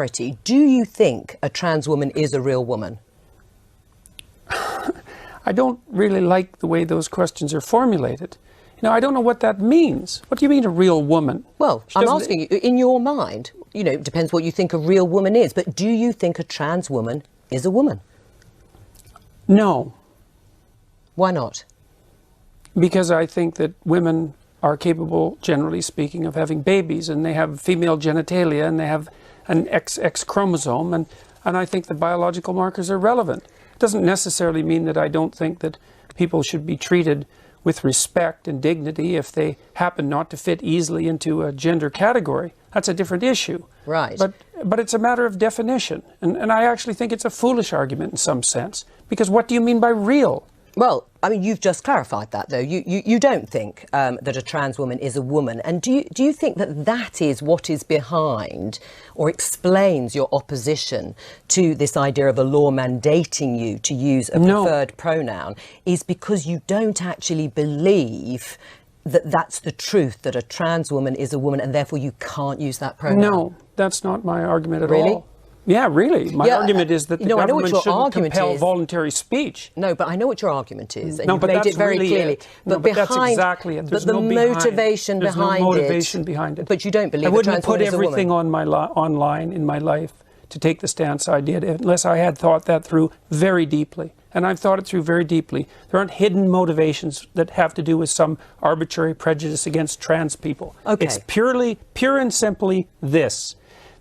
Do you think a trans woman is a real woman? I don't really like the way those questions are formulated. You know, I don't know what that means. What do you mean a real woman? Well, I'm asking you, in your mind, you know, it depends what you think a real woman is, but do you think a trans woman is a woman? No. Why not? Because I think that women are capable, generally speaking, of having babies, and they have female genitalia, and they have an XX chromosome, and I think the biological markers are relevant. It doesn't necessarily mean that I don't think that people should be treated with respect and dignity if they happen not to fit easily into a gender category. That's a different issue. Right. But it's a matter of definition, and I actually think it's a foolish argument in some sense, because what do you mean by real? Well, I mean, you've just clarified that, though. You don't think that a trans woman is a woman. And do you think that that is what is behind or explains your opposition to this idea of a law mandating you to use a preferred pronoun, is because you don't actually believe that that's the truth, that a trans woman is a woman and therefore you can't use that pronoun? No, that's not my argument at all. Really? Yeah, really. My argument is that the government shouldn't compel voluntary speech. No, but I know what your argument is, and no, you've but made that's it very really clearly. But that's exactly it. There's but the no motivation There's behind no motivation behind it. But you don't believe I wouldn't a trans woman is a woman. put everything on my online in my life to take the stance I did unless I had thought that through very deeply. And I've thought it through very deeply. There aren't hidden motivations that have to do with some arbitrary prejudice against trans people. Okay. It's pure and simply this.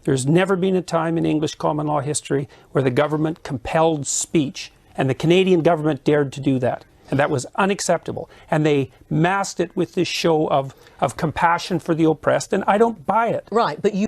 There's never been a time in English common law history where the government compelled speech, and the Canadian government dared to do that. And that was unacceptable. And they masked it with this show of compassion for the oppressed, and I don't buy it. Right, but you